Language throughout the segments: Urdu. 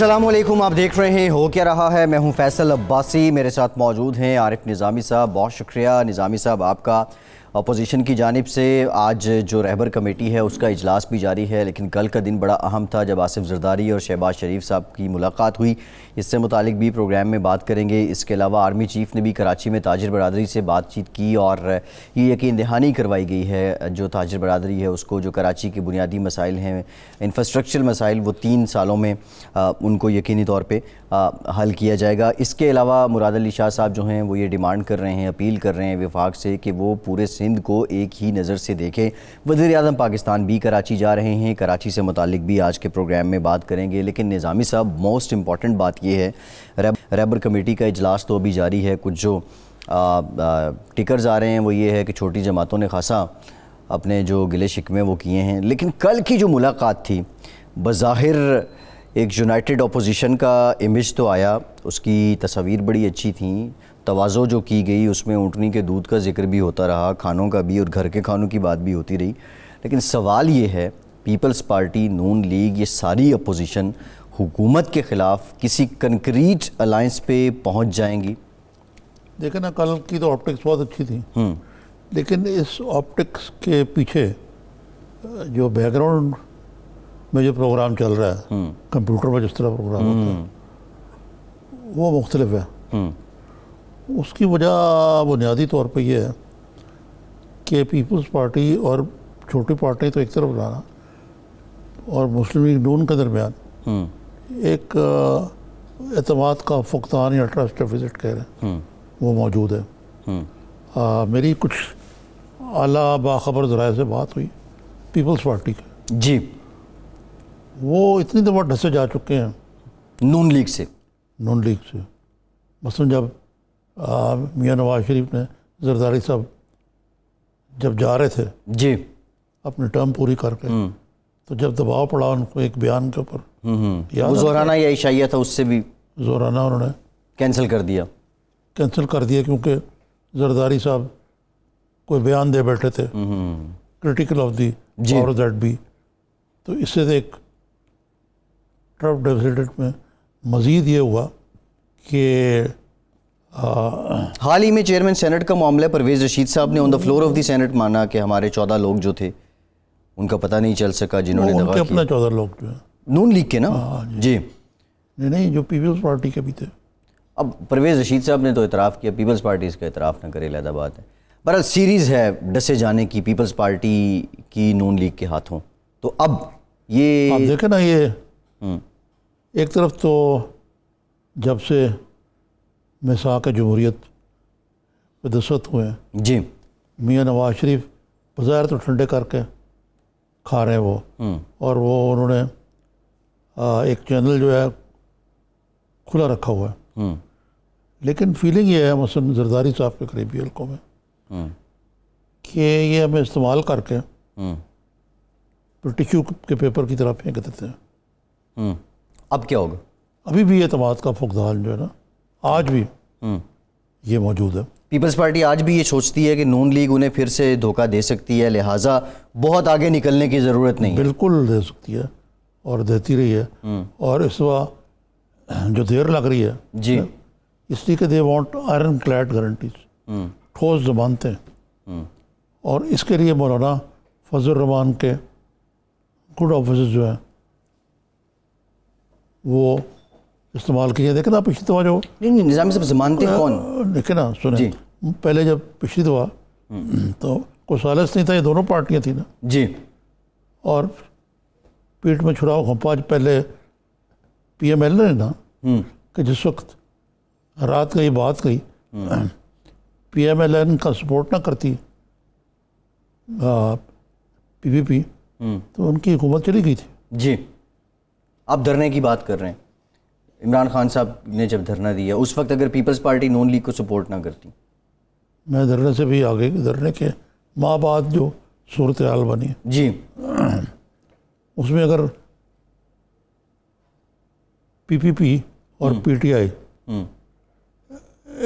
السلام علیکم، آپ دیکھ رہے ہیں ہو کیا رہا ہے۔ میں ہوں فیصل عباسی، میرے ساتھ موجود ہیں عارف نظامی صاحب۔ بہت شکریہ نظامی صاحب آپ کا۔ اپوزیشن کی جانب سے آج جو رہبر کمیٹی ہے اس کا اجلاس بھی جاری ہے، لیکن کل کا دن بڑا اہم تھا جب آصف زرداری اور شہباز شریف صاحب کی ملاقات ہوئی۔ اس سے متعلق بھی پروگرام میں بات کریں گے۔ اس کے علاوہ آرمی چیف نے بھی کراچی میں تاجر برادری سے بات چیت کی اور یہ یقین دہانی کروائی گئی ہے جو تاجر برادری ہے اس کو جو کراچی کے بنیادی مسائل ہیں، انفراسٹرکچرل مسائل، وہ 3 سالوں میں ان کو یقینی طور پہ حل کیا جائے گا۔ اس کے علاوہ مراد علی شاہ صاحب جو ہیں وہ یہ ڈیمانڈ کر رہے ہیں، اپیل کر رہے ہیں وفاق سے کہ وہ پورے سندھ کو ایک ہی نظر سے دیکھیں۔ وزیر اعظم پاکستان بھی کراچی جا رہے ہیں، کراچی سے متعلق بھی آج کے پروگرام میں بات کریں گے۔ لیکن نظامی صاحب موسٹ امپورٹنٹ بات یہ ہے، رہبر کمیٹی کا اجلاس تو ابھی جاری ہے، کچھ جو ٹکرز آ رہے ہیں وہ یہ ہے کہ چھوٹی جماعتوں نے خاصا اپنے جو گلے شکوے وہ کیے ہیں، لیکن کل کی جو ملاقات تھی بظاہر ایک یونائٹڈ اپوزیشن کا امیج تو آیا، اس کی تصاویر بڑی اچھی تھیں، تواضع جو کی گئی اس میں اونٹنی کے دودھ کا ذکر بھی ہوتا رہا، کھانوں کا بھی اور گھر کے کھانوں کی بات بھی ہوتی رہی۔ لیکن سوال یہ ہے پیپلز پارٹی، نون لیگ، یہ ساری اپوزیشن حکومت کے خلاف کسی کنکریٹ الائنس پہ پہنچ جائیں گی؟ دیکھیں نا، کل کی تو آپٹکس بہت اچھی تھیں، لیکن اس آپٹکس کے پیچھے جو بیک گراؤنڈ میں جو پروگرام چل رہا ہے، کمپیوٹر میں جس طرح پروگرام ہوتا ہے وہ مختلف ہے۔ اس کی وجہ بنیادی طور پہ یہ ہے کہ پیپلز پارٹی اور چھوٹی پارٹی تو ایک طرف لانا اور مسلم لیگ نون کے درمیان ایک اعتماد کا فقدان یا ٹرسٹ ڈیفیسٹ کہہ رہے ہیں وہ موجود ہے۔ میری کچھ اعلیٰ باخبر ذرائع سے بات ہوئی پیپلز پارٹی کی، جی، وہ اتنی دفعہ ڈھسے جا چکے ہیں نون لیگ سے، مثلا جب میاں نواز شریف نے زرداری صاحب جب جا رہے تھے جی اپنی ٹرم پوری کر کے، تو جب دباؤ پڑا ان کو ایک بیان کے اوپر، وہ زہرانہ یا عشائیہ تھا، اس سے بھی زورانہ انہوں نے کینسل کر دیا کیونکہ زرداری صاحب کوئی بیان دے بیٹھے تھے critical of the power that be, تو اس سے ایک ٹرف ڈیفیسٹ میں مزید یہ ہوا کہ حال ہی میں چیئرمین سینٹ کا معاملہ پرویز رشید صاحب نے on the floor of the Senate مانا کہ ہمارے 14 لوگ جو تھے ان کا پتہ نہیں چل سکا جنہوں نے دغا کیا۔ اپنا 14 لوگ جو ہیں نون لیگ کے نا، جی نہیں جو پیپلز پارٹی کے بھی تھے۔ اب پرویز رشید صاحب نے تو اعتراف کیا، پیپلز پارٹی اس کا اعتراف نہ کرے، علیحدہ بات ہے۔ بہرحال سیریز ہے ڈسے جانے کی پیپلز پارٹی کی نون لیگ کے ہاتھوں۔ تو اب یہ آپ دیکھیں نا، یہ ایک طرف تو جب سے میثاق جمہوریت پہ دستخط ہوئے ہیں، جی میاں نواز شریف بظاہر تو ٹھنڈے کر کے کھا رہے ہیں وہ، اور وہ انہوں نے ایک چینل جو ہے کھلا رکھا ہوا ہے، لیکن فیلنگ یہ ہے مثلا زرداری صاحب کے قریبی حلقوں میں کہ یہ ہمیں استعمال کر کے ٹیشو کے پیپر کی طرح پھینک دیتے ہیں۔ اب کیا ہوگا؟ ابھی بھی اعتماد کا فقدان جو ہے نا آج بھی یہ موجود ہے۔ پیپلز پارٹی آج بھی یہ سوچتی ہے کہ نون لیگ انہیں پھر سے دھوکہ دے سکتی ہے، لہٰذا بہت آگے نکلنے کی ضرورت نہیں ہے۔ بالکل دے سکتی ہے اور دیتی رہی ہے، اور اس وقت جو دیر لگ رہی ہے جی اس لیے کہ they want iron clad guarantees, ٹھوس ضمانتیں، اور اس کے لیے مولانا فضل الرحمان کے گڈ آفیسز جو ہیں وہ استعمال کیے۔ دیکھیں نا پچھلی دفعہ جو نہیں، نظامی صاحب ضمانتیں کون؟ دیکھیں نا، سنیں، پہلے جب پچھلی دفعہ تو کوئی سالس نہیں تھا، یہ دونوں پارٹیاں تھیں نا، جی، اور پیٹ میں چھڑاؤ کھپا پہلے پی ایم ایل نے نا کہ جس وقت رات کا یہ بات گئی پی ایم ایل این کا سپورٹ نہ کرتی پی پی پی تو ان کی حکومت چلی گئی تھی۔ جی، آپ دھرنے کی بات کر رہے ہیں، عمران خان صاحب نے جب دھرنا دیا اس وقت اگر پیپلز پارٹی نون لیگ کو سپورٹ نہ کرتی، میں دھرنے سے بھی آگے دھرنے کے ماہ بعد جو صورتحال بنی جی، اس میں اگر پی پی پی اور پی ٹی آئی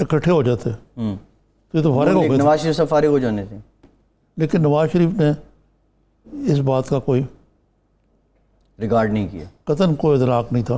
اکٹھے ہو جاتے تو یہ تو فارغ ہو گئے، نواز شریف صاحب فارغ ہو جانے تھے، لیکن نواز شریف نے اس بات کا کوئی ریگارڈ نہیں کیا، قطعاً کوئی ادراک نہیں تھا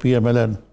PMLN।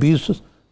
20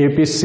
APC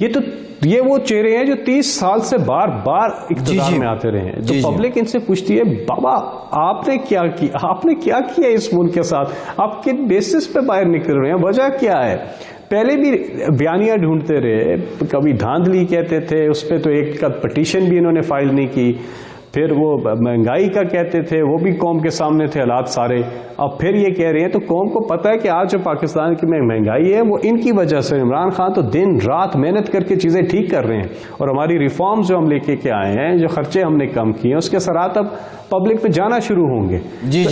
یہ وہ چہرے ہیں جو 30 سال سے بار بار اقتدار میں آتے رہے ہیں, جو پبلک ان سے پوچھتی ہے بابا آپ نے کیا کیا, آپ نے کیا کیا اس ملک کے ساتھ, آپ کن بیسس پہ باہر نکل رہے ہیں, وجہ کیا ہے. پہلے بھی بیانیاں ڈھونڈتے رہے, کبھی دھاندلی کہتے تھے, اس پہ تو ایک پٹیشن بھی انہوں نے فائل نہیں کی, پھر وہ مہنگائی کا کہتے تھے, وہ بھی قوم کے سامنے تھے حالات سارے. اب پھر یہ کہہ رہے ہیں, تو قوم کو پتہ ہے کہ آج جو پاکستان کی مہنگائی ہے وہ ان کی وجہ سے. عمران خان تو دن رات محنت کر کے چیزیں ٹھیک کر رہے ہیں, اور ہماری ریفارمز جو ہم لے کے آئے ہیں, جو خرچے ہم نے کم کیے ہیں, اس کے اثرات اب پبلک پہ جانا شروع ہوں گے.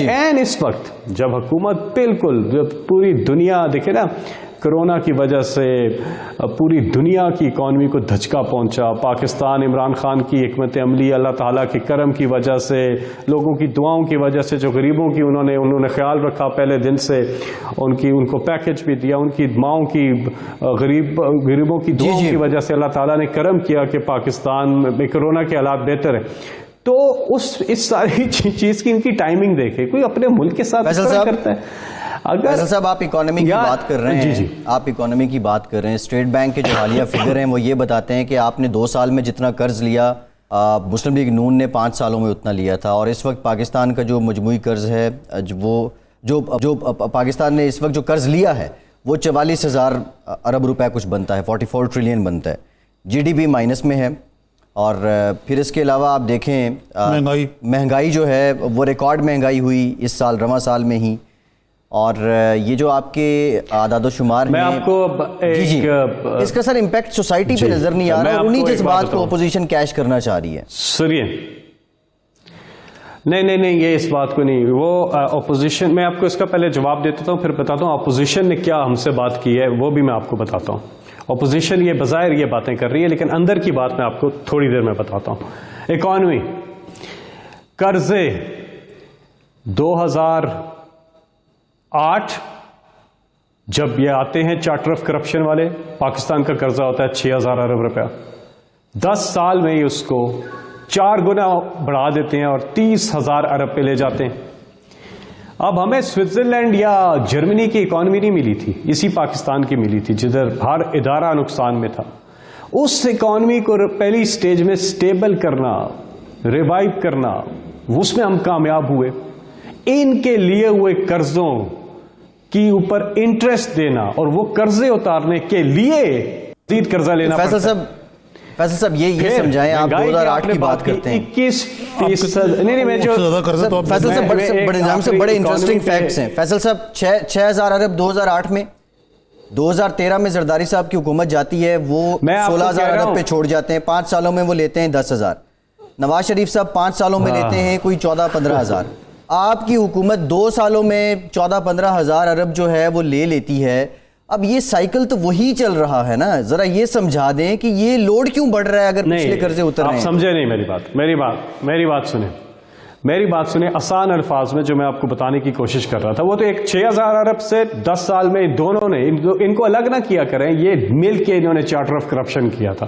این اس وقت جب حکومت بالکل, جب پوری دنیا دیکھے نا, کرونا کی وجہ سے پوری دنیا کی اکانومی کو دھچکا پہنچا, پاکستان عمران خان کی حکمت عملی, اللہ تعالیٰ کے کرم کی وجہ سے, لوگوں کی دعاؤں کی وجہ سے, جو غریبوں کی انہوں نے خیال رکھا پہلے دن سے, ان کو پیکج بھی دیا, ان کی ماؤں کی غریبوں کی دعاؤں کی وجہ سے اللہ تعالیٰ نے کرم کیا کہ پاکستان میں کرونا کے حالات بہتر ہیں. تو اس ساری چیز کی ان کی ٹائمنگ دیکھے, کوئی اپنے ملک کے ساتھ کرتا ہے. فیصل صاحب آپ اکانومی کی بات کر رہے ہیں, آپ اکانومی کی بات کر رہے ہیں. اسٹیٹ بینک کے جو حالیہ فگر ہیں وہ یہ بتاتے ہیں کہ آپ نے 2 سال میں جتنا قرض لیا, مسلم لیگ نون نے 5 سالوں میں اتنا لیا تھا, اور اس وقت پاکستان کا جو مجموعی قرض ہے, وہ جو پاکستان نے اس وقت جو قرض لیا ہے وہ 44,000 ارب روپے کچھ بنتا ہے, 44 ٹریلین بنتا ہے. جی ڈی پی مائنس میں ہے, اور پھر اس کے علاوہ آپ دیکھیں مہنگائی جو ہے وہ ریکارڈ مہنگائی ہوئی اس سال, رواں سال میں ہی. اور یہ جو آپ کے اعداد و شمار میں آپ کو اس کا سر امپیکٹ سوسائٹی پہ نظر نہیں آ رہا, اور انہی جذبات کو اپوزیشن کیش کرنا چاہ رہی ہے. سنیے, نہیں یہ اس بات کو نہیں, وہ اپوزیشن, میں آپ کو اس کا پہلے جواب دیتا ہوں, پھر بتاتا ہوں اپوزیشن نے کیا ہم سے بات کی ہے, وہ بھی میں آپ کو بتاتا ہوں. اپوزیشن یہ بظاہر یہ باتیں کر رہی ہے, لیکن اندر کی بات میں آپ کو تھوڑی دیر میں بتاتا ہوں. اکانومی, قرضے 2008 جب یہ آتے ہیں چارٹر آف کرپشن والے, پاکستان کا قرضہ ہوتا ہے 6,000 ارب روپیہ. 10 سال میں ہی اس کو 4 گنا بڑھا دیتے ہیں اور 30,000 ارب پہ لے جاتے ہیں. اب ہمیں سوئٹزرلینڈ یا جرمنی کی اکانومی نہیں ملی تھی, اسی پاکستان کی ملی تھی, جدھر ہر ادارہ نقصان میں تھا. اس اکانومی کو پہلی سٹیج میں سٹیبل کرنا, ریوائیو کرنا, اس میں ہم کامیاب ہوئے. ان کے لیے ہوئے قرضوں کی اوپر انٹرسٹ دینا, اور وہ قرضے اتارنے کے لیے مزید قرضہ لینا. فیصل صاحب یہ سمجھائیں, آپ 2008 کی بات کرتے ہیں, 21%. نہیں میں جو فیصل صاحب بڑے نظام سے بڑے انٹرسٹنگ فیکٹس ہیں. فیصل صاحب 6,000 ارب 2008 میں, 2013 میں زرداری صاحب کی حکومت جاتی ہے, وہ 16,000 ارب پہ چھوڑ جاتے ہیں, 5 سالوں میں وہ لیتے ہیں 10,000. نواز شریف صاحب 5 سالوں میں لیتے ہیں کوئی 14-15 ہزار. آپ کی حکومت 2 سالوں میں 14-15 ہزار ارب جو ہے وہ لے لیتی ہے. اب یہ سائیکل تو وہی چل رہا ہے نا, ذرا یہ سمجھا دیں کہ یہ لوڈ کیوں بڑھ رہا ہے اگر پچھلے قرضے اتر رہے ہیں. آپ سمجھے نہیں میری بات سنیں آسان الفاظ میں, جو میں آپ کو بتانے کی کوشش کر رہا تھا. وہ تو ایک 6,000 ارب سے 10 سال میں دونوں نے, ان کو الگ نہ کیا کریں, یہ مل کے انہوں نے چارٹر آف کرپشن کیا تھا.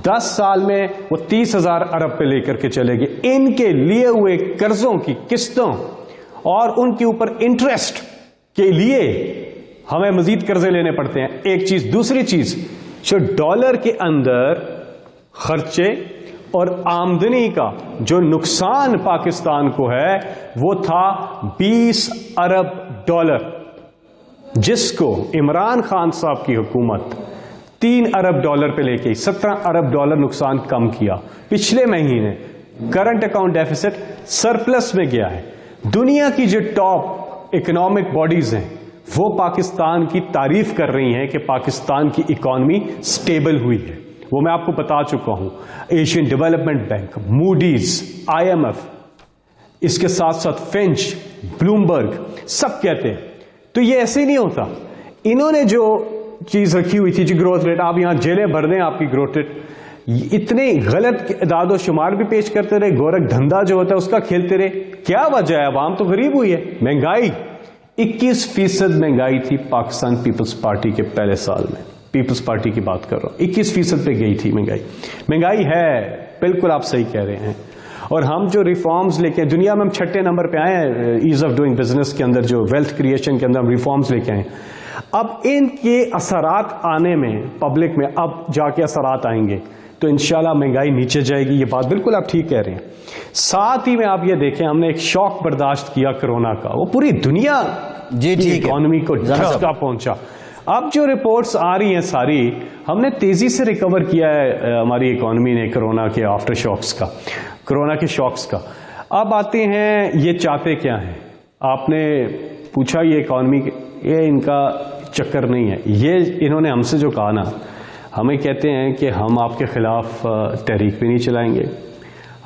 10 سال میں وہ 30,000 ارب پہ لے کر کے چلے گئے. ان کے لیے ہوئے قرضوں کی قسطوں اور ان کے اوپر انٹرسٹ کے لیے ہمیں مزید قرضے لینے پڑتے ہیں. ایک چیز. دوسری چیز, جو ڈالر کے اندر خرچے اور آمدنی کا جو نقصان پاکستان کو ہے وہ تھا 20 ارب ڈالر, جس کو عمران خان صاحب کی حکومت 3 ارب ڈالر پہ لے کے 17 ارب ڈالر نقصان کم کیا. پچھلے مہینے کرنٹ اکاؤنٹ ڈیفیسٹ سرپلس میں گیا ہے. دنیا کی جو ٹاپ اکنامک باڈیز ہیں وہ پاکستان کی تعریف کر رہی ہیں کہ پاکستان کی اکانومی سٹیبل ہوئی ہے. وہ میں آپ کو بتا چکا ہوں. Asian development bank, Moody's, IMF, اس کے ساتھ ساتھ فینچ, بلومبرگ, سب کہتے ہیں. تو یہ ایسے ہی نہیں ہوتا. انہوں نے جو چیز رکھی ہوئی تھی, جو گروتھ ریٹ, آپ یہاں جیلیں بھر دیں آپ کی گروتھ ریٹ, اتنے غلط اعداد و شمار بھی پیش کرتے رہے, گورکھ دھندا جو ہوتا ہے اس کا کھیلتے رہے. کیا وجہ ہے؟ عوام تو غریب ہوئی ہے. مہنگائی 21% مہنگائی تھی پاکستان پیپلز پارٹی کے پہلے سال میں. پیپلز پارٹی کی بات کر رہا ہوں, 21% پہ گئی تھی مہنگائی. مہنگائی ہے, بالکل آپ صحیح کہہ رہے ہیں. اور ہم جو ریفارمز لے کے دنیا میں ہم 6 نمبر پہ آئے ہیں ایز آف ڈوئنگ بزنس کے اندر, جو ویلتھ کریشن کے اندر ہم ریفارمز لے کے آئے. اب ان کے اثرات آنے میں پبلک میں اب جا کے اثرات آئیں گے تو انشاءاللہ مہنگائی نیچے جائے گی. یہ بات بالکل آپ ٹھیک کہہ رہے ہیں. ساتھ ہی میں آپ یہ دیکھیں, ہم نے ایک شوق برداشت کیا کرونا کا, وہ پوری دنیا کی اکانومی کو جھٹکا پہنچا. اب جو رپورٹس آ رہی ہیں ساری, ہم نے تیزی سے ریکور کیا ہے ہماری اکانومی نے کرونا کے آفٹر شاکس کا, کرونا کے شاکس کا. اب آتے ہیں یہ چاہتے کیا ہیں. آپ نے پوچھا یہ اکانومی, یہ ان کا چکر نہیں ہے. یہ انہوں نے ہم سے جو کہا نا, ہمیں کہتے ہیں کہ ہم آپ کے خلاف تحریک بھی نہیں چلائیں گے,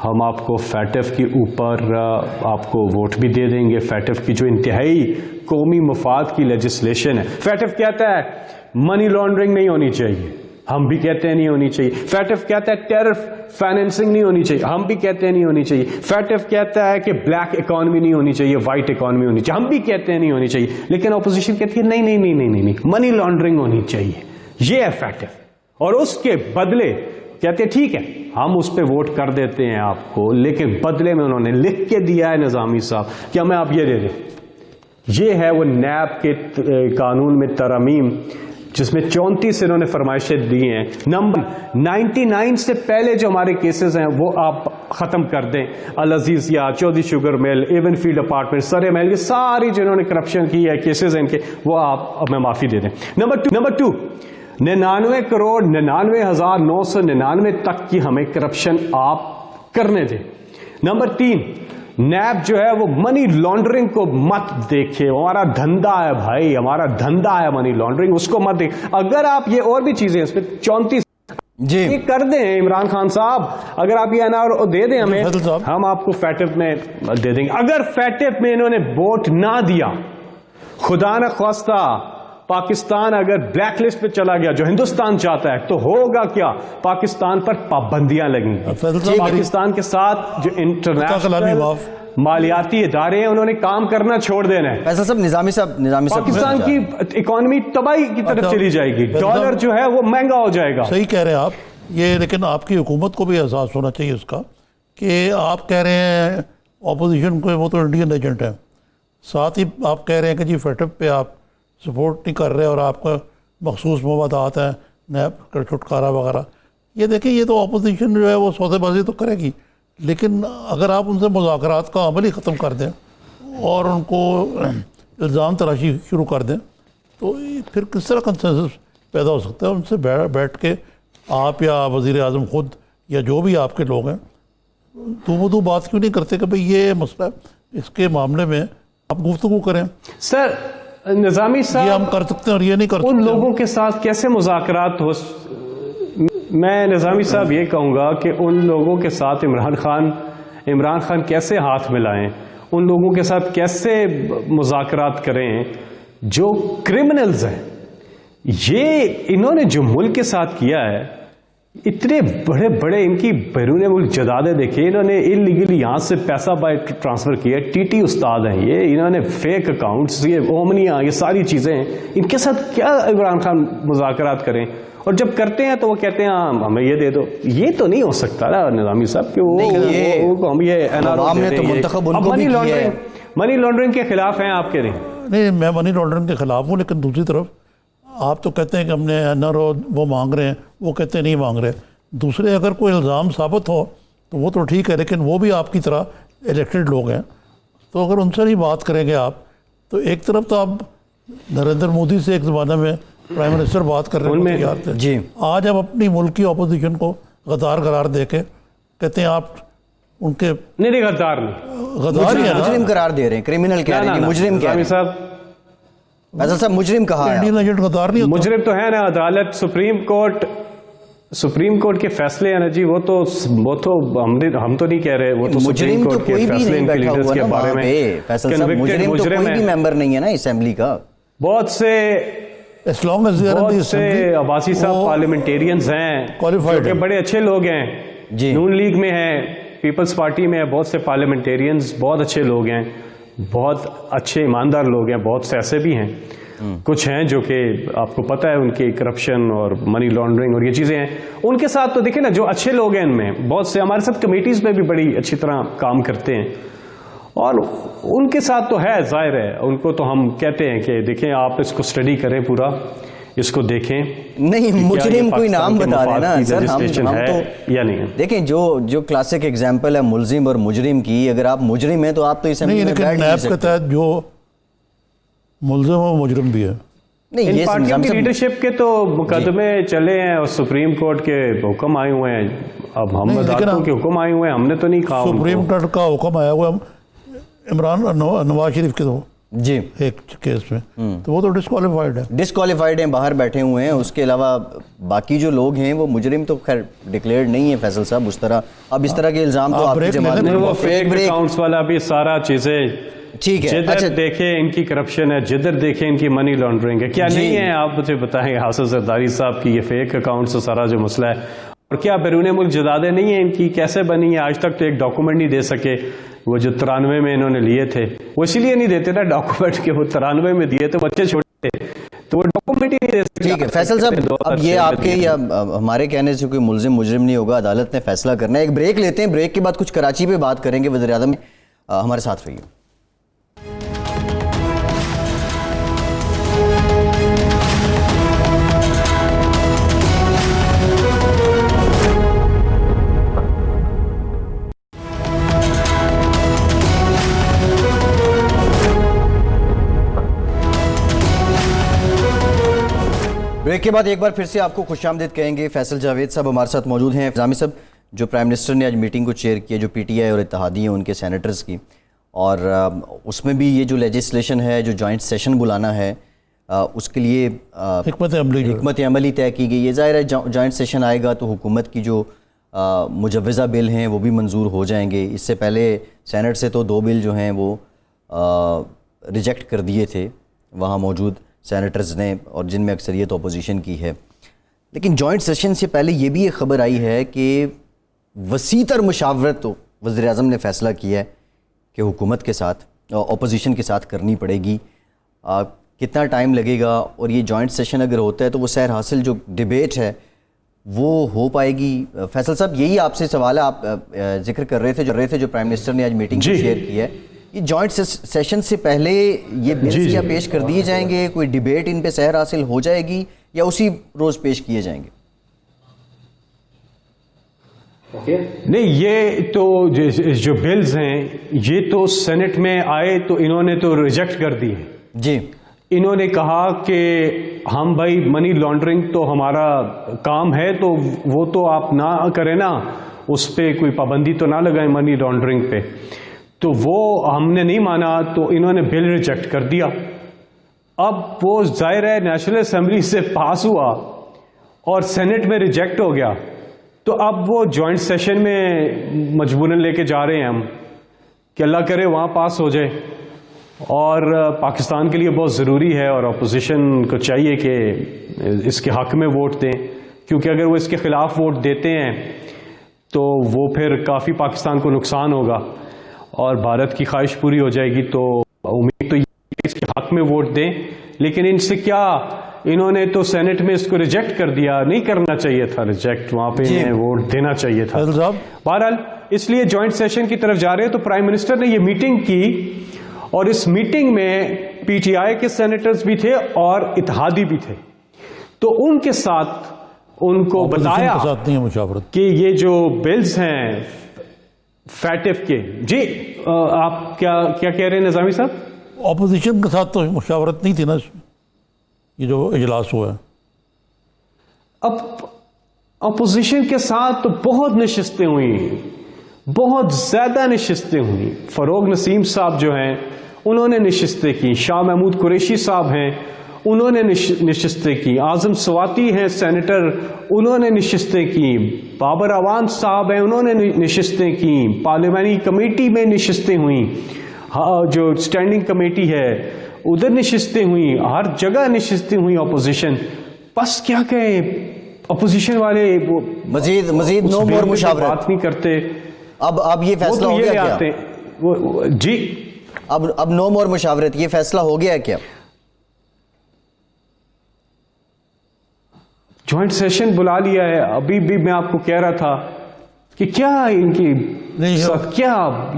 ہم آپ کو فیٹف کے اوپر آپ کو ووٹ بھی دے دیں گے. فیٹف کی جو انتہائی قومی مفاد کی لیجسلیشن ہے, فیٹف کہتا ہے منی لانڈرنگ نہیں ہونی چاہیے, ہم بھی کہتے ہیں نہیں ہونی چاہیے. فیٹف کہتا ہے ٹیرر فائنینسنگ نہیں ہونی چاہیے, ہم بھی کہتے ہیں نہیں ہونی چاہیے. فیٹف کہتا ہے کہ بلیک اکانومی نہیں ہونی چاہیے, وائٹ اکانومی ہونی چاہیے, ہم بھی کہتے ہیں نہیں ہونی چاہیے. لیکن اپوزیشن کہتی ہے نہیں نہیں نہیں نہیں نہیں, منی لانڈرنگ ہونی چاہیے. یہ ہے فیٹف. اور اس کے بدلے کہتے ہیں ٹھیک ہے ہم اس پہ ووٹ کر دیتے ہیں آپ کو, لیکن بدلے میں انہوں نے لکھ کے دیا ہے نظامی صاحب کہ ہمیں آپ یہ دے دیں. یہ ہے وہ نیب کے قانون میں ترامیم جس میں 34 انہوں نے فرمائشیں دی ہیں. نمبر 99 سے پہلے جو ہمارے کیسز ہیں وہ آپ ختم کر دیں. العزیز یا Chaudhry sugar mill, Avenfield apartment, Surrey محل, یہ ساری جنہوں نے کرپشن کی ہے کیسز ہیں ان کے, وہ آپ ہمیں معافی دے دیں. نمبر 2 99 کروڑ 99,999 تک کی ہمیں کرپشن آپ کرنے دیں. نمبر 3 نیب جو ہے وہ منی لانڈرنگ کو مت دیکھے, ہمارا دھندا ہے بھائی, ہمارا دھندا ہے منی لانڈرنگ, اس کو مت دیکھے. اگر آپ یہ اور بھی چیزیں اس پہ 34 جی کر دیں عمران خان صاحب, اگر آپ یہ NR دے دیں ہمیں, ہم آپ کو فیٹف میں دے دیں گے. اگر فیٹف میں انہوں نے ووٹ نہ دیا, خدا نہ خواستہ پاکستان اگر بلیک لسٹ پہ چلا گیا جو ہندوستان چاہتا ہے, تو ہوگا کیا, پاکستان پر پابندیاں لگیں گی. پاکستان کے ساتھ جو انٹرنیشنل مالیاتی ادارے ہیں انہوں نے کام کرنا چھوڑ دینا ہے. فیصل صاحب, نظامی صاحب پاکستان کی اکانومی تباہی کی طرف چلی جائے گی, ڈالر جو ہے وہ مہنگا ہو جائے گا. صحیح کہہ رہے ہیں آپ یہ, لیکن آپ کی حکومت کو بھی احساس ہونا چاہیے اس کا کہ آپ کہہ رہے ہیں اپوزیشن کو وہ تو انڈین ایجنٹ ہے, ساتھ ہی آپ کہہ رہے ہیں کہ جی فیٹف پہ آپ سپورٹ نہیں کر رہے اور آپ کا مخصوص مفادات ہیں, نیب کا چھٹکارا وغیرہ. یہ دیکھیں یہ تو اپوزیشن جو ہے وہ سودے بازی تو کرے گی, لیکن اگر آپ ان سے مذاکرات کا عمل ہی ختم کر دیں اور ان کو الزام تراشی شروع کر دیں تو پھر کس طرح کنسنسس پیدا ہو سکتا ہے. ان سے بیٹھ کے آپ یا وزیر اعظم خود یا جو بھی آپ کے لوگ ہیں تو بات کیوں نہیں کرتے کہ بھئی یہ مسئلہ ہے, اس کے معاملے میں آپ گفتگو کریں. سر نظامی صاحب, یہ ہم کر سکتے ہیں اور یہ نہیں کر سکتے. ان لوگوں کے ساتھ کیسے مذاکرات ہو, میں نظامی صاحب یہ کہوں گا کہ ان لوگوں کے ساتھ عمران خان کیسے ہاتھ ملائیں, ان لوگوں کے ساتھ کیسے مذاکرات کریں جو کرمنلز ہیں. یہ انہوں نے جو ملک کے ساتھ کیا ہے, اتنے بڑے بڑے ان کی بیرون ملک جدادیں دیکھیں, انہوں نے انلیگلی یہاں سے پیسہ ٹرانسفر کیا. ٹی استاد ہیں یہ, انہوں نے فیک اکاؤنٹس, یہ اومنیاں, یہ ساری چیزیں ہیں. ان کے ساتھ کیا عمران خان مذاکرات کریں, اور جب کرتے ہیں تو وہ کہتے ہیں ہاں ہمیں یہ دے دو. یہ تو نہیں ہو سکتا نا نظامی صاحب کہ منی لانڈرنگ کے خلاف ہیں آپ کہہ رہے ہیں. نہیں, میں منی لانڈرنگ کے خلاف ہوں, لیکن دوسری طرف آپ تو کہتے ہیں کہ ہم نے NR وہ مانگ رہے ہیں, وہ کہتے ہیں نہیں مانگ رہے. دوسرے اگر کوئی الزام ثابت ہو تو وہ تو ٹھیک ہے, لیکن وہ بھی آپ کی طرح الیکٹڈ لوگ ہیں, تو اگر ان سے نہیں بات کریں گے آپ, تو ایک طرف تو آپ نریندر مودی سے ایک زمانہ میں پرائم منسٹر بات کر رہے ہیں تیار تھے, جی آج ہم اپنی ملک کی اپوزیشن کو غدار قرار دے کے کہتے ہیں آپ ان کے نہیں غدار نہیں, غدار ہی ہے نا, مجرم قرار دے رہے ہیں, کرمنل کہہ رہے ہیں, مجرم کہہ رہے ہیں. فیصل صاحب مجرم کہا ہے, انڈین ایجنٹ غدار نہیں ہوتا. مجرم تو ہے نا, عدالت سپریم کورٹ کے فیصلے ہیں نا جی, وہ تو ہم تو نہیں کہہ رہے, وہ تو سپریم کورٹ کے فیصلے ان کے لیڈرز کے بارے میں. فیصل صاحب مجرم تو کوئی بھی ممبر نہیں ہے نا اسمبلی کا. بہت سے عباسی صاحب پارلیمنٹیرینز ہیں جو کہ بڑے اچھے لوگ ہیں, نون لیگ میں ہیں, پیپلز پارٹی میں بہت سے پارلیمنٹیرینز بہت اچھے لوگ ہیں, بہت اچھے ایماندار لوگ ہیں, بہت سے ایسے بھی ہیں. کچھ ہیں جو کہ آپ کو پتہ ہے ان کے کرپشن اور منی لانڈرنگ اور یہ چیزیں ہیں. ان کے ساتھ تو دیکھیں نا جو اچھے لوگ ہیں ان میں بہت سے ہمارے ساتھ کمیٹیز میں بھی بڑی اچھی طرح کام کرتے ہیں اور ان کے ساتھ تو ہے ظاہر ہے. ان کو تو ہم کہتے ہیں کہ دیکھیں آپ اس کو اسٹڈی کریں پورا, اس کو دیکھیں. نہیں مجرم کوئی نام بتا رہے نا سر, ہم تو یا نہیں دیکھیں جو کلاسک ایگزامپل ہے ملزم اور مجرم کی, اگر آپ مجرم ہیں تو آپ تو اسمبلی میں بیٹھ نہیں نیب سکتے. کے تحت جو ملزم و مجرم بھی ہے. نہیں یہ پارٹیوں کی لیڈرشپ کے تو مقدمے چلے ہیں اور سپریم کورٹ کے حکم آئے ہوئے ہیں. اب ہم عدالتوں کے حکم آئے ہوئے ہیں, ہم نے تو نہیں کہا. سپریم کورٹ کا حکم آیا ہوا عمران نواز شریف کے تو جی ایک کیس میں, تو وہ تو ڈسکوالیفائڈ ہیں, باہر بیٹھے ہوئے ہیں. اس کے علاوہ باقی جو لوگ ہیں وہ مجرم تو خیر ڈکلیئرڈ نہیں ہے فیصل صاحب اس طرح. اب اس طرح کے الزام تو آپ کی جماعت میں وہ فیک اکاؤنٹس والا بھی سارا چیزیں ٹھیک ہے. جدھر دیکھیں ان کی کرپشن ہے, جدھر دیکھیں ان کی منی لانڈرنگ ہے. کیا نہیں ہے آپ مجھے بتائیں حاصل زرداری صاحب کی یہ فیک اکاؤنٹ سے سارا جو مسئلہ ہے, اور کیا بیرون ملک جدادیں نہیں ہیں ان کی, کیسے بنی ہے؟ آج تک تو ایک ڈاکومنٹ نہیں دے سکے. وہ جو 93 میں انہوں نے لیے تھے وہ اسی لیے نہیں دیتے نا ڈاکومنٹ کے, وہ 93 میں دیے تھے, بچے چھوٹے تھے تو وہ ڈاکومنٹ ہی نہیں دے سکتے. ٹھیک ہے فیصل صاحب, اب یہ آپ کے یا ہمارے کہنے سے کوئی ملزم مجرم نہیں ہوگا, عدالت نے فیصلہ کرنا ہے. ایک بریک لیتے ہیں, بریک کے بعد کچھ کراچی پہ بات کریں گے. وزیر اعظم ہمارے ساتھ رہیے. بریک کے بعد ایک بار پھر سے آپ کو خوش آمدید کہیں گے. فیصل جاوید صاحب ہمارے ساتھ موجود ہیں. نظامی صاحب, جو پرائم منسٹر نے آج میٹنگ کو چیئر کیا, جو پی ٹی آئی اور اتحادی ہیں ان کے سینیٹرز کی, اور اس میں بھی یہ جو لیجسلیشن ہے, جو جوائنٹ سیشن بلانا ہے, اس کے لیے حکمت عملی طے کی گئی ہے. ظاہر ہے جوائنٹ سیشن آئے گا تو حکومت کی جو مجوزہ بل ہیں وہ بھی منظور ہو جائیں گے. اس سے پہلے سینٹ سے تو 2 بل جو ہیں وہ ریجیکٹ کر دیے تھے وہاں موجود سینیٹرز نے, اور جن میں اکثریت اپوزیشن کی ہے. لیکن جوائنٹ سیشن سے پہلے یہ بھی ایک خبر آئی ہے کہ وسیع تر مشاورت تو وزیر اعظم نے فیصلہ کیا ہے کہ حکومت کے ساتھ اپوزیشن کے ساتھ کرنی پڑے گی. کتنا ٹائم لگے گا, اور یہ جوائنٹ سیشن اگر ہوتا ہے تو وہ سیر حاصل جو ڈیبیٹ ہے وہ ہو پائے گی؟ فیصل صاحب یہی آپ سے سوال ہے, آپ ذکر کر رہے تھے جو پرائم منسٹر نے آج میٹنگ کو شیئر کی ہے, یہ جوائنٹ سیشن سے پہلے یہ بلز کیا پیش کر دیے جائیں گے؟ کوئی ڈیبیٹ ان پہ سیر حاصل ہو جائے گی یا اسی روز پیش کیے جائیں گے؟ نہیں, یہ تو جو بلز ہیں یہ تو سینٹ میں آئے تو انہوں نے تو ریجیکٹ کر دی. جی, انہوں نے کہا کہ ہم بھائی منی لانڈرنگ تو ہمارا کام ہے تو وہ تو آپ نہ کریں نا, اس پہ کوئی پابندی تو نہ لگائیں منی لانڈرنگ پہ. تو وہ ہم نے نہیں مانا تو انہوں نے بل ریجیکٹ کر دیا. اب وہ ظاہر ہے نیشنل اسمبلی سے پاس ہوا اور سینٹ میں ریجیکٹ ہو گیا, تو اب وہ جوائنٹ سیشن میں مجبوراً لے کے جا رہے ہیں ہم کہ اللہ کرے وہاں پاس ہو جائے. اور پاکستان کے لیے بہت ضروری ہے اور اپوزیشن کو چاہیے کہ اس کے حق میں ووٹ دیں, کیونکہ اگر وہ اس کے خلاف ووٹ دیتے ہیں تو وہ پھر کافی پاکستان کو نقصان ہوگا اور بھارت کی خواہش پوری ہو جائے گی. تو امید تو یہ کہ اس کے حق میں ووٹ دیں, لیکن ان سے کیا, انہوں نے تو سینٹ میں اس کو ریجیکٹ کر دیا. نہیں کرنا چاہیے تھا ریجیکٹ, وہاں پہ ووٹ دینا چاہیے تھا. بہرحال اس لیے جوائنٹ سیشن کی طرف جا رہے ہیں. تو پرائم منسٹر نے یہ میٹنگ کی اور اس میٹنگ میں پی ٹی آئی کے سینیٹرز بھی تھے اور اتحادی بھی تھے, تو ان کے ساتھ ان کو بتایا کہ یہ جو بلز ہیں فیٹف کے. جی آپ کیا کہہ رہے ہیں نظامی صاحب؟ اپوزیشن کے ساتھ تو مشاورت نہیں تھی نا یہ جو اجلاس ہوا ہے. اب اپوزیشن کے ساتھ تو بہت نشستیں ہوئی, بہت زیادہ نشستیں ہوئی. فروغ نسیم صاحب جو ہیں انہوں نے نشستیں کی, شاہ محمود قریشی صاحب ہیں انہوں نے نشستیں کی, اعظم سواتی ہیں سینیٹر انہوں نے نشستیں کی, بابر اعوان صاحب ہیں انہوں نے نشستیں کی, پارلیمانی کمیٹی میں نشستیں ہوئیں, جو اسٹینڈنگ کمیٹی ہے ادھر نشستیں ہوئیں, ہر جگہ نشستیں ہوئیں اپوزیشن. بس کیا کہیں اپوزیشن والے مزید نو مور مشاورت بات نہیں کرتے. اب یہ فیصلہ ہو گیا کیا؟ جی اب نو مور مشاورت, یہ فیصلہ ہو گیا کیا؟ جوائنٹ سیشن بلا لیا ہے. ابھی بھی میں آپ کو کہہ رہا تھا کہ کیا ان کی کیا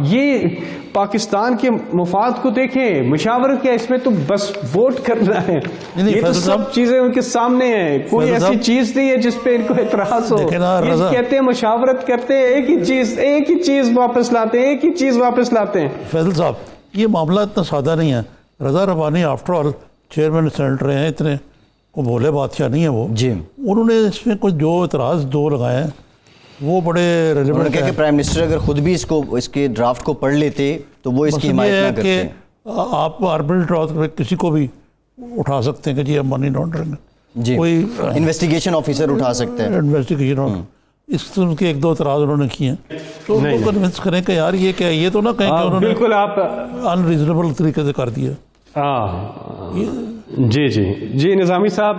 یہ پاکستان کے مفاد کو دیکھیں, مشاورت کیا, اس میں تو بس ووٹ کرنا ہے. یہ تو سب چیزیں ان کے سامنے ہیں, کوئی ایسی چیز نہیں ہے جس پہ ان کو اعتراض ہو. یہ کہتے ہیں مشاورت کرتے ہیں, ایک ہی چیز واپس لاتے ہیں, ایک ہی چیز واپس لاتے ہیں. فیصل صاحب یہ معاملہ اتنا سادہ نہیں ہے. رضا ربانی آفٹر آل چیئرمین سینیٹ رہے ہیں, اتنے وہ بھولے بادشاہ نہیں ہے وہ. جی انہوں نے اس میں کچھ جو اعتراض دو لگائے ہیں وہ بڑے ریلیونٹ ہیں. کہ پرائم منسٹر اگر خود بھی اس کے ڈرافٹ کو پڑھ لیتے تو وہ اس کی حمایت نہ کرتے. آپ آربیٹری ٹراؤت پہ کسی کو بھی اٹھا سکتے ہیں کہ جی اب منی لانڈرنگ, جی کوئی انویسٹیگیشن آفیسر اٹھا سکتے ہیں انویسٹیگیشن. اس قسم کے ایک دو اعتراض انہوں نے کیے ہیں, تو ان کو کنونس کریں کہ یار یہ کیا, یہ تو نہ کہیں کہ انہوں نے بالکل آپ ان ریزنیبل طریقے سے کر دیا. جی نظامی صاحب,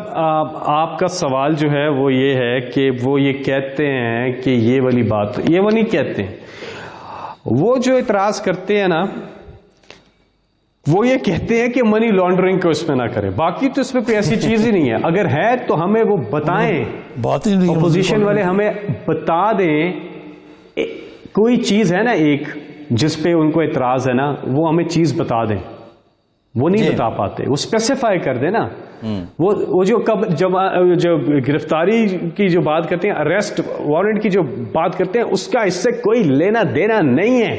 آپ کا سوال جو ہے وہ یہ ہے کہ وہ یہ کہتے ہیں کہ یہ والی بات, یہ وہ نہیں کہتے ہیں. وہ جو اعتراض کرتے ہیں نا, وہ یہ کہتے ہیں کہ منی لانڈرنگ کو اس میں نہ کریں. باقی تو اس میں کوئی ایسی چیز ہی نہیں ہے. اگر ہے تو ہمیں وہ بتائیں, بات ہی نہیں, اپوزیشن والے ہمیں بتا دیں. کوئی چیز ہے نا ایک جس پہ ان کو اعتراض ہے نا, وہ ہمیں چیز بتا دیں. وہ نہیں بتا پاتے, وہ اسپیسیفائی کر دیں نا. وہ جو گرفتاری کی جو بات کرتے ہیں, اریسٹ وارنٹ کی جو بات کرتے ہیں, اس کا اس سے کوئی لینا دینا نہیں ہے.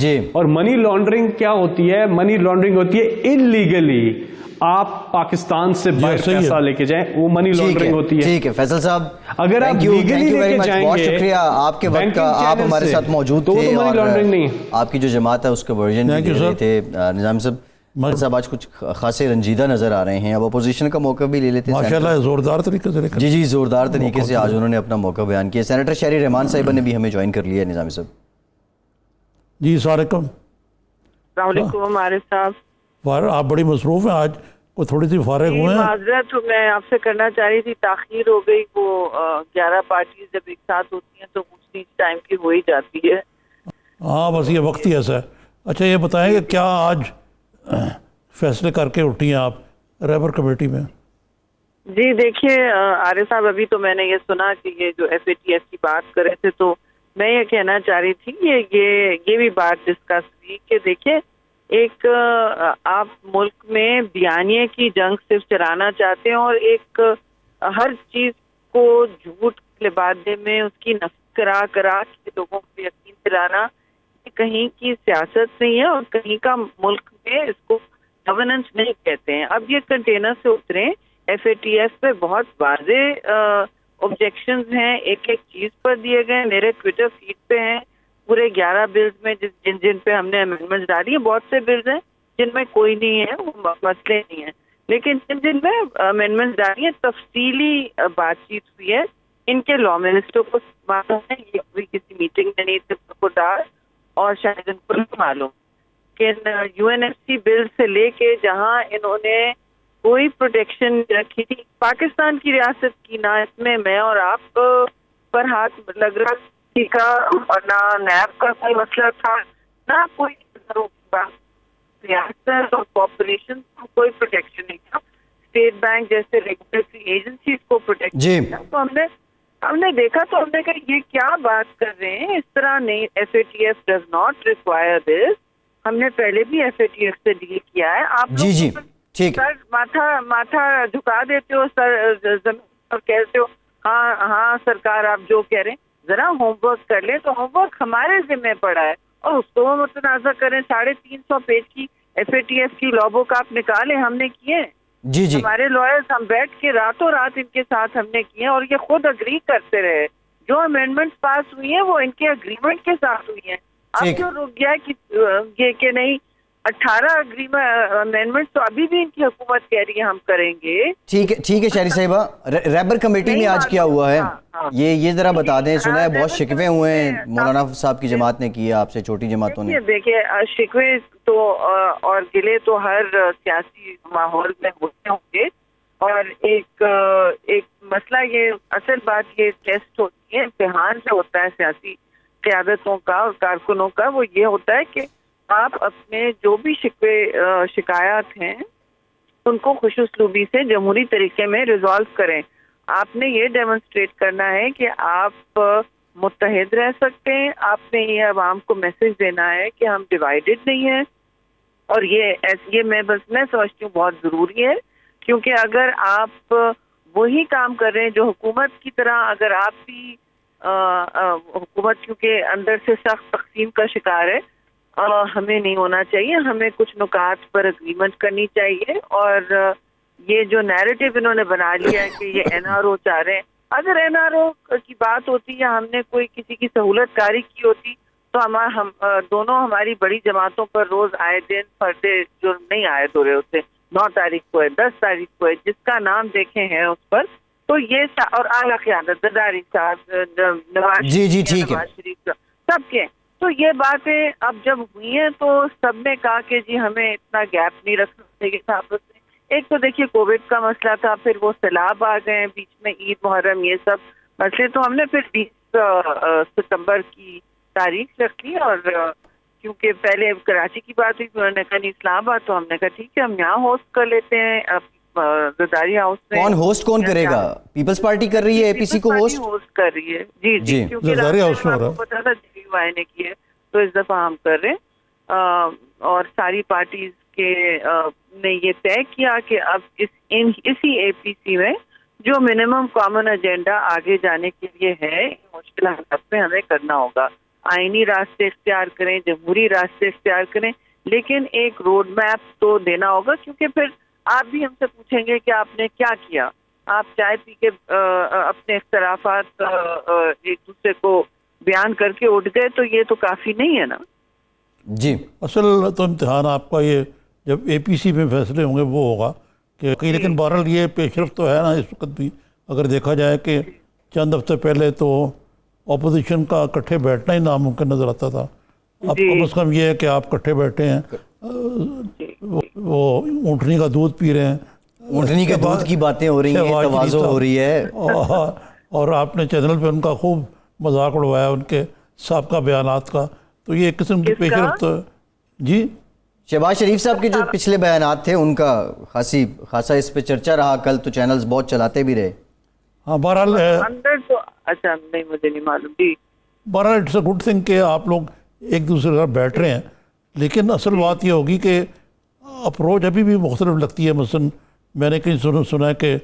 جی. اور منی لانڈرنگ کیا ہوتی ہے؟ منی لانڈرنگ ہوتی ہے انلیگلی آپ پاکستان سے باہر پیسہ لے کے جائیں, وہ منی لانڈرنگ ہوتی ہے. ٹھیک ہے فیصل صاحب, اگر آپ لیگلی لے کے جائیں گے, بہت شکریہ آپ کے وقت کا, آپ ہمارے ساتھ موجود تھے اور آپ کی جو جماعت ہے اس کا ورژن بھی دے رہے تھے. نظام صاحب آج کچھ خاصے رنجیدہ نظر آ رہے ہیں, اب اپوزیشن کا موقع بھی لے لیتے ہیں. ماشاءاللہ زوردار طریقے سے. جی زوردار طریقے سے آج انہوں نے اپنا موقع بیان کیا. سینیٹر شہری رحمان صاحبہ نے بھی ہمیں جوائن کر لیا ہے. نظامی صاحب جی السلام علیکم. السلام علیکم عارف صاحب. آپ بڑی مصروف ہیں آج, کو تھوڑی سی فارغ ہوئے ہیں؟ معذرت میں آپ سے کرنا چاہ رہی تھی, تاخیر ہو گئی. وہ 11 پارٹیز جب ایک ساتھ ہوتی ہیں تو اسی ٹائم کی ہو ہی جاتی ہے. ہاں بس یہ وقت ہی ایسا ہے. اچھا یہ بتائیں کہ کیا آج فیصلے کر کے اٹھی ہیں آپ رہبر کمیٹی میں؟ جی دیکھیے عارف صاحب, ابھی تو میں نے یہ سنا کہ یہ جو ایف اے ٹی ایف کی بات کر رہے تھے, تو میں یہ کہنا چاہ رہی تھی کہ یہ بھی بات ڈسکس ہوئی کہ دیکھیے ایک آپ ملک میں بیانیے کی جنگ صرف چلانا چاہتے ہیں اور ایک ہر چیز کو جھوٹ لبادے میں اس کی نفی کرا کے لوگوں کو یقین دلانا, کہیں کی سیاست نہیں ہے اور کہیں کا ملک میں اس کو گورننس نہیں کہتے ہیں. اب یہ کنٹینر سے اترے, ایف اے ٹی ایف پہ بہت واضح آبجیکشنز ہیں, ایک ایک چیز پر دیے گئے, میرے ٹویٹر فیڈ پہ ہیں پورے 11 بلز میں جن پہ ہم نے امینڈمنٹس ڈالی ہیں. بہت سے بلز ہیں جن میں کوئی نہیں ہے, وہ مسئلے نہیں ہیں, لیکن جن میں امینڈمنٹس ڈالی ہیں تفصیلی بات چیت ہوئی ہے. ان کے لا منسٹر کو معلوم ہے, یہ کوئی کسی میٹنگ میں نہیں تھے کو ڈال, اور شاید ان کو نہیں معلوم کہ یو این ایف سی بل سے لے کے جہاں انہوں نے کوئی پروٹیکشن رکھی تھی پاکستان کی ریاست کی, نہ اس میں میں اور آپ پر ہاتھ لگ رہا کا, اور نہ نیب کا کوئی مسئلہ تھا, نہ کوئی ریاست اور کارپوریشن کو کوئی پروٹیکشن نہیں تھا. اسٹیٹ بینک جیسے ریگولیٹری ایجنسیز کو پروٹیکشن تھا. تو ہم نے دیکھا تو ہم نے کہا یہ کیا بات کر رہے ہیں, اس طرح نہیں, F A T F does not require this. ہم نے پہلے بھی ایف اے ٹی ایف سے ڈیل کیا ہے. آپ لوگ سر ماتھا جھکا دیتے ہو سر زمین پر, کہتے ہو ہاں سرکار آپ جو کہہ رہے ہیں, ذرا ہوم ورک کر لیں. تو ہوم ورک ہمارے ذمہ پڑا ہے اور اس کو متنازع کریں. 350 پیج کی ایف اے ٹی ایف کی لا بک آپ نکالیں, ہم نے کیے. جی ہمارے لائرز ہم بیٹھ کے راتوں رات ان کے ساتھ ہم نے کیے, اور یہ خود اگری کرتے رہے. جو امینڈمنٹ پاس ہوئی ہیں وہ ان کے اگریمنٹ کے ساتھ ہوئی ہیں. اب جو رک گیا کہ نہیں 18 امینڈمنٹ تو ابھی بھی ان کی حکومت کہہ رہی ہے ہم کریں گے. ٹھیک ہے شہری صاحبہ, ریبر کمیٹی میں آج کیا ہوا ہے یہ ذرا بتا دیں. سنا ہے بہت شکوے ہوئے ہیں مولانا صاحب کی جماعت نے کیے آپ سے, چھوٹی جماعتوں نے. دیکھیے شکوے تو اور گلے تو ہر سیاسی ماحول میں ہوتے ہوں گے, اور ایک مسئلہ یہ اصل بات یہ ٹیسٹ ہوتی ہے, امتحان جو ہوتا ہے سیاسی قیادتوں کا اور کارکنوں کا, وہ یہ ہوتا ہے کہ آپ اپنے جو بھی شکایات ہیں ان کو خوش اسلوبی سے جمہوری طریقے میں ریزالو کریں. آپ نے یہ ڈیمونسٹریٹ کرنا ہے کہ آپ متحد رہ سکتے ہیں. آپ نے یہ عوام کو میسج دینا ہے کہ ہم ڈیوائیڈڈ نہیں ہیں, اور یہ میں سمجھتی ہوں بہت ضروری ہے, کیونکہ اگر آپ وہی کام کر رہے ہیں جو حکومت کی طرح, اگر آپ بھی حکومت کیونکہ اندر سے سخت تقسیم کا شکار ہے, ہمیں نہیں ہونا چاہیے. ہمیں کچھ نکات پر اگریمنٹ کرنی چاہیے, اور یہ جو نیریٹو انہوں نے بنا لیا ہے کہ یہ NRO چاہ رہے ہیں, اگر NRO کی بات ہوتی یا ہم نے کوئی کسی کی سہولت کاری کی ہوتی تو ہم دونوں ہماری بڑی جماعتوں پر روز آئے دن فردے جو نہیں عائد ہو رہے ہوتے, 9 تاریخ کو ہے, 10 تاریخ کو ہے, جس کا نام دیکھے ہیں اس پر, تو یہ اور اعلیٰ قیادت زرداری صاحب, نواز شریف سب کے, تو یہ باتیں اب جب ہوئی ہیں تو سب نے کہا کہ جی ہمیں اتنا گیپ نہیں رکھنا چاہیے تھا آپس میں. ایک تو دیکھیے کووڈ کا مسئلہ تھا, پھر وہ سیلاب آ گئے بیچ میں, عید محرم, یہ سب مسئلے, تو ہم نے پھر 20 ستمبر کی تاریخ رکھ لی. اور کیونکہ پہلے کراچی کی بات ہوئی, انہوں نے کہا نہیں اسلام آباد, تو ہم نے کہا ٹھیک ہے ہم یہاں ہوسٹ کر لیتے ہیں زرداری ہاؤس میں. کون ہوسٹ کون کرے گا؟ پیپلز پارٹی کر رہی ہے APC کو ہوسٹ کر رہی ہے. جی جی, کیونکہ زرداری ہاؤس میں ہو رہا ہے, پتا تھا JUI نے کی ہے, تو اس دفعہ ہم کر رہے ہیں. اور ساری پارٹیز کے نے یہ طے کیا کہ اب اسی APC میں جو منیمم کامن ایجنڈا آگے جانے کے لیے ہے, مشکل حالات میں ہمیں کرنا ہوگا. آئینی راستے اختیار کریں, جمہوری راستے اختیار کریں, لیکن ایک روڈ میپ تو دینا ہوگا, کیونکہ پھر آپ بھی ہم سے پوچھیں گے کہ آپ نے کیا کیا. آپ چائے پی کے اپنے اختلافات ایک دوسرے کو بیان کر کے اٹھ گئے, تو یہ تو کافی نہیں ہے نا. جی, اصل تو امتحان آپ کا یہ جب APC میں فیصلے ہوں گے وہ ہوگا کہ لیکن بہرحال یہ پیش رفت تو ہے نا اس وقت بھی. اگر دیکھا جائے کہ چند ہفتے پہلے تو اپوزیشن کا اکٹھے بیٹھنا ہی ناممکن نظر آتا تھا. اب کم از کم یہ ہے کہ آپ اکٹھے بیٹھے ہیں, وہ اونٹنی کا دودھ پی رہے ہیں, اونٹنی کے دودھ کی باتیں ہو رہی ہیں, تواضع ہو رہی ہے, اور آپ نے چینل پہ ان کا خوب مذاق اڑوایا ان کے سابقہ بیانات کا. تو یہ ایک قسم کی پیش رفت. جی, شہباز شریف صاحب کے جو پچھلے بیانات تھے ان کا خاصا اس پہ چرچا رہا کل, تو چینلز بہت چلاتے بھی رہے. ہاں, بہرحال اندر تو اچھا نہیں, مجھے نہیں معلوم. جی, بہرحال اٹس اے گڈ تھنگ کہ آپ لوگ ایک دوسرے کا بیٹھ رہے ہیں, لیکن اصل بات یہ ہوگی کہ اپروچ ابھی بھی مختلف لگتی ہے. مثلا میں نے کہیں سنا ہے کہ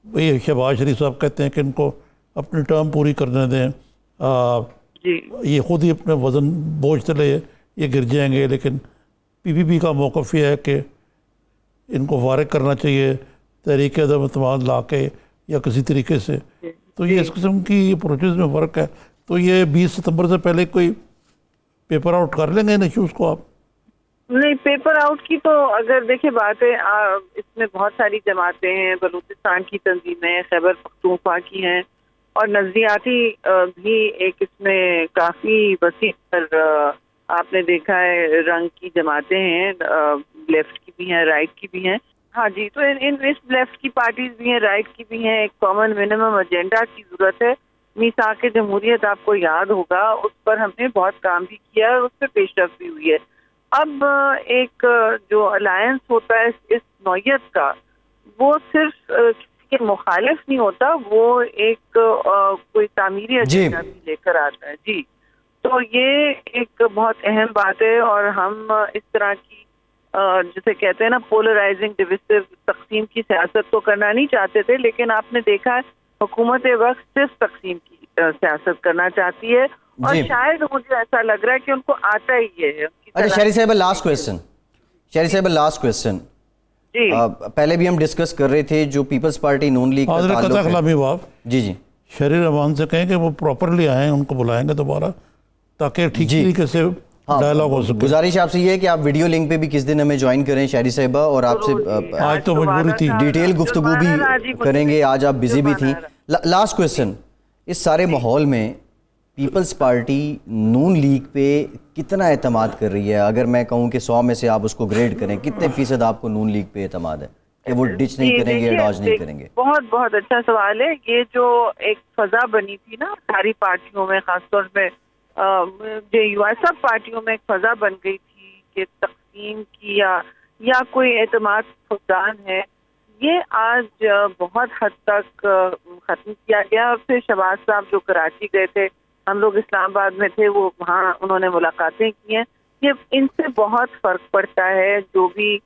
بھئی شہباز شریف صاحب کہتے ہیں کہ ان کو اپنی ٹرم پوری کرنے دیں, یہ خود ہی اپنے وزن بوجھ تلے یہ گر جائیں گے, لیکن PPP کا موقف یہ ہے کہ ان کو فارغ کرنا چاہیے تحریک عدم اعتماد لا کے یا کسی طریقے سے. تو یہ اس قسم کی اپروچز میں فرق ہے. تو یہ 20 ستمبر سے پہلے کوئی پیپر آؤٹ کر لیں گے ان ایشوز کو آپ؟ نہیں, پیپر آؤٹ کی تو اگر دیکھیں بات ہے, اس میں بہت ساری جماعتیں ہیں, بلوچستان کی تنظیمیں, خیبر پختونخوا کی ہیں, اور نظریاتی بھی ایک اس میں کافی وسیع پر آپ نے دیکھا ہے رنگ کی جماعتیں ہیں, لیفٹ کی بھی ہیں, رائٹ کی بھی ہیں. ہاں جی, تو اس لیفٹ کی پارٹیز بھی ہیں, رائٹ کی بھی ہیں. ایک کامن منیمم ایجنڈا کی ضرورت ہے. میثاق جمہوریت آپ کو یاد ہوگا, اس پر ہم نے بہت کام بھی کیا اور اس پہ پیش رفت بھی ہوئی ہے. اب ایک جو الائنس ہوتا ہے اس نوعیت کا, وہ صرف کسی کے مخالف نہیں ہوتا, وہ ایک کوئی تعمیری ایجنڈا بھی لے کر آتا ہے. جی, تو یہ ایک بہت اہم بات ہے, اور ہم اس طرح کی جسے کہتے ہیں نا پولرائزنگ ڈویسو تقسیم کی سیاست تو کرنا نہیں چاہتے تھے, لیکن آپ نے دیکھا ہے حکومت وقت صرف تقسیم کی سیاست کرنا چاہتی ہے, اور شاید مجھے ایسا لگ رہا ہے کہ ان کو آتا ہی یہ ہے. اچھا شہری صاحب, لاسٹ کویسچن. جی, پہلے بھی ہم ڈسکس کر رہے تھے جو پیپلز پارٹی نون لیگ کا تعلق ہے. جی, شہری رحمان سے کہیں کہ وہ پراپرلی آئیں, ان کو بلائیں گے دوبارہ تاکہ ٹھیک طریقے سے ڈائلاگ ہو سکے. گزارش آپ سے یہ ہے کہ آپ ویڈیو لنک پہ بھی کس دن ہمیں جوائن کریں شہری صاحبہ, اور آپ سے آج تو مجبوری تھی, ڈیٹیل گفتگو بھی کریں گے. آج آپ بزی بھی تھیں. لاسٹ کویسچن, اس سارے ماحول میں پیپلز پارٹی نون لیگ پہ کتنا اعتماد کر رہی ہے؟ اگر میں کہوں کہ 100 میں سے آپ اس کو گریڈ کریں, کتنے فیصد آپ کو نون لیگ پہ اعتماد ہے کہ وہ ڈچ نہیں کریں گے, ڈاج نہیں کریں گے؟ بہت اچھا سوال ہے. یہ جو ایک فضا بنی تھی نا ساری پارٹیوں میں, خاص طور پہ JUI سب پارٹیوں میں ایک فضا بن گئی تھی کہ تقسیم کی یا کوئی اعتماد فقدان ہے, یہ آج بہت حد تک ختم کیا گیا. اور پھر شہباز صاحب جو کراچی گئے تھے, ہم لوگ اسلام آباد میں تھے, وہ وہاں انہوں نے ملاقاتیں کی ہیں. یہ ان سے بہت فرق پڑتا ہے. جو بھی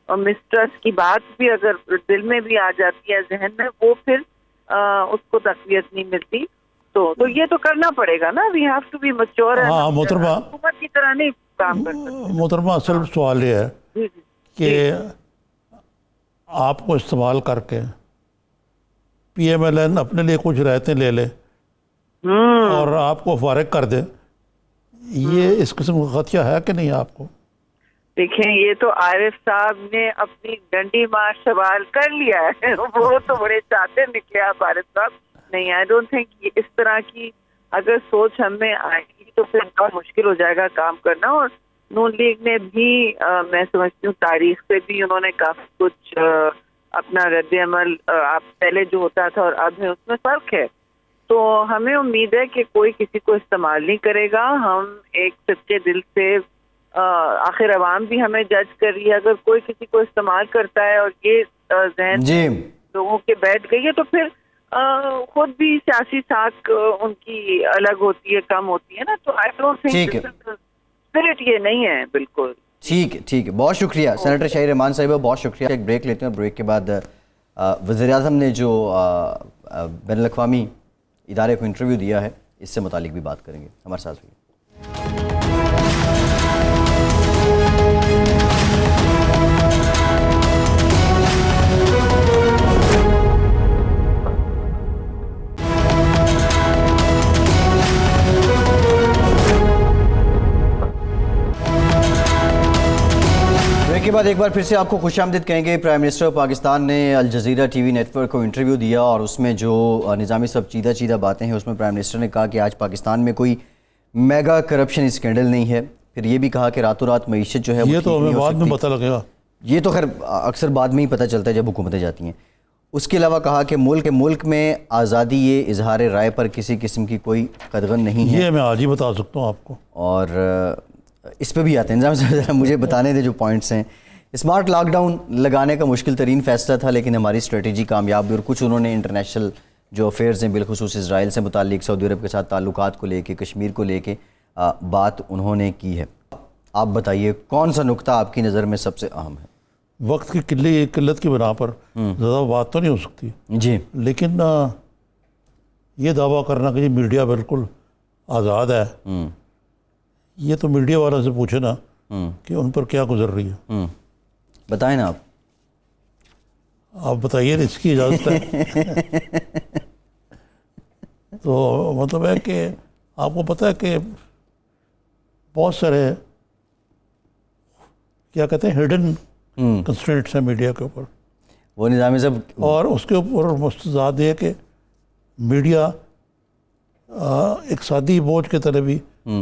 مسٹرسٹ کی بات بھی اگر دل میں بھی آ جاتی ہے, ذہن میں, وہ پھر اس کو تقویت نہیں ملتی. تو یہ تو کرنا پڑے گا نا. We have to be mature. ہاں محترمہ, حکومت کی طرح نہیں کام کر سکتے. محترمہ اصل سوال یہ ہے جی جی کہ آپ کو استعمال کر کے پی ایم ایل این اپنے لیے کچھ رعایتیں لے لے اور آپ کو فارغ کر دے, یہ اس قسم کا خدشہ ہے کہ نہیں آپ کو؟ دیکھیں, یہ تو عارف صاحب نے اپنی ڈنڈی مار سوال کر لیا ہے. وہ تو بڑے چاہتے نکلے آپ عارف صاحب. نہیں, آئی ڈونٹ تھنک اس طرح کی اگر سوچ ہم میں آئے گی تو پھر بہت مشکل ہو جائے گا کام کرنا. اور نون لیگ نے بھی میں سمجھتی ہوں تاریخ سے بھی انہوں نے کافی کچھ اپنا رد عمل آپ پہلے جو ہوتا تھا اور اب ہے اس میں فرق ہے. تو ہمیں امید ہے کہ کوئی کسی کو استعمال نہیں کرے گا. ہم ایک سچے دل سے, آخر عوام بھی ہمیں جج کر رہی ہے, اگر کوئی کسی کو استعمال کرتا ہے اور یہ ذہن لوگوں کے بیٹھ گئی ہے تو پھر خود بھی سیاسی ساکھ ان کی الگ ہوتی ہے, کم ہوتی ہے نا. تو آئی ڈونٹ تھنک اسپرٹ یہ نہیں ہے بالکل. ٹھیک ہے, بہت شکریہ سینیٹر شاہی رحمان صاحبہ, بہت شکریہ. ایک بریک لیتے ہیں, بریک کے بعد وزیر اعظم نے جو بین الاقوامی ادارے کو انٹرویو دیا ہے اس سے متعلق بھی بات کریں گے. ہمارے ساتھ ہوئے. کے بعد ایک بار پھر سے آپ کو خوش آمدید کہیں گے. پرائم منسٹر پاکستان نے Al Jazeera T V network کو انٹرویو دیا اور اس میں جو نظامی صاحب چیدہ باتیں ہیں اس میں پرائم منسٹر نے کہا کہ آج پاکستان میں کوئی میگا کرپشن اسکینڈل نہیں ہے. پھر یہ بھی کہا کہ راتوں رات معیشت جو ہے یہ تو ہمیں بعد میں پتہ لگے گا. یہ تو خیر اکثر بعد میں ہی پتہ چلتا ہے جب حکومتیں جاتی ہیں. اس کے علاوہ کہا کہ ملک میں آزادی یہ اظہار رائے پر کسی قسم کی کوئی قدغن نہیں ہے. یہ میں آج ہی بتا سکتا ہوں آپ کو. اور اس پہ بھی آتے ہیں, نظام صاحب مجھے بتانے دے جو پوائنٹس ہیں. اسمارٹ لاک ڈاؤن لگانے کا مشکل ترین فیصلہ تھا لیکن ہماری اسٹریٹجی کامیاب ہوئی. اور کچھ انہوں نے انٹرنیشنل جو افیئرز ہیں بالخصوص اسرائیل سے متعلق, سعودی عرب کے ساتھ تعلقات کو لے کے, کشمیر کو لے کے بات انہوں نے کی ہے. آپ بتائیے کون سا نقطہ آپ کی نظر میں سب سے اہم ہے؟ وقت کی قلت کی بنا پر زیادہ بات تو نہیں ہو سکتی جی, لیکن یہ دعویٰ کرنا کہ یہ میڈیا بالکل آزاد ہے, یہ تو میڈیا والا سے پوچھے نا کہ ان پر کیا گزر رہی ہے. بتائیں نا آپ بتائیے اس کی اجازت ہے. تو مطلب ہے کہ آپ کو پتہ ہے کہ بہت سارے کیا کہتے ہیں ہڈن کنسٹرینٹس ہیں میڈیا کے اوپر. وہ نظامی صاحب, اور اس کے اوپر مستضاد یہ کہ میڈیا اقتصادی بوجھ کے طرح بھی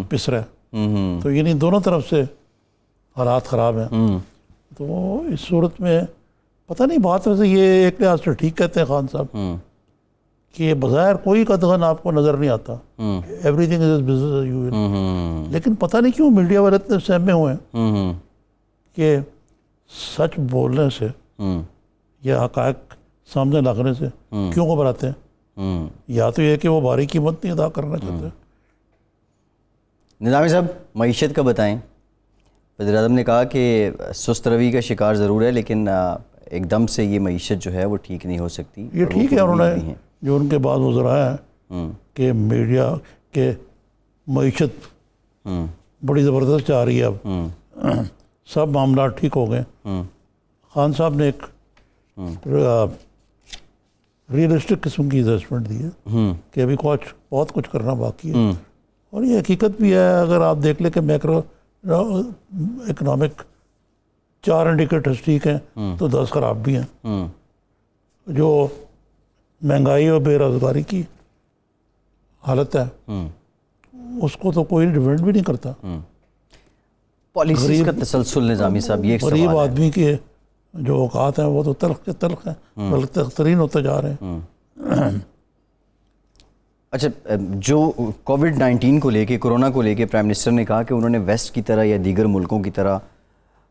پس رہا ہے. تو یعنی دونوں طرف سے حالات خراب ہیں. تو اس صورت میں پتہ نہیں, بات ویسے یہ ایک لحاظ سے ٹھیک کہتے ہیں خان صاحب کہ بظاہر کوئی قدغن آپ کو نظر نہیں آتا, every thing is business as usual. لیکن پتہ نہیں کیوں میڈیا والے اتنے سہمے ہوئے ہیں کہ سچ بولنے سے یا حقائق سامنے لگنے سے کیوں گھبراتے ہیں؟ یا تو یہ کہ وہ بھاری قیمت نہیں ادا کرنا چاہتے. نظامی صاحب معیشت کا بتائیں. وزیر اعظم نے کہا کہ سست روی کا شکار ضرور ہے لیکن ایک دم سے یہ معیشت جو ہے وہ ٹھیک نہیں ہو سکتی. یہ ٹھیک ہے, انہوں نے جو ان کے بعد وزراء ہیں کہ میڈیا کے معیشت بڑی زبردست جا رہی ہے, اب سب معاملات ٹھیک ہو گئے. خان صاحب نے ایک ریئلسٹک قسم کی ایڈجسٹمنٹ دی ہے کہ ابھی بہت کچھ کرنا باقی ہے. اور یہ حقیقت بھی ہے, اگر آپ دیکھ لیں کہ میکرو اکنامک 4 انڈیکیٹرز ٹھیک ہیں تو 10 خراب بھی ہیں. جو مہنگائی اور بے روزگاری کی حالت ہے اس کو تو کوئی ڈیفینڈ بھی نہیں کرتا. پالیسیز کا تسلسل نظامی صاحب, یہ ایک سوال ہے. غریب آدمی کے جو اوقات ہیں وہ تو تلخ کے تلخ ہیں, بلکہ تلخ ترین ہوتے جا رہے ہیں. اچھا, جو کووڈ-19 کو لے کے, کورونا کو لے کے پرائم منسٹر نے کہا کہ انہوں نے ویسٹ کی طرح یا دیگر ملکوں کی طرح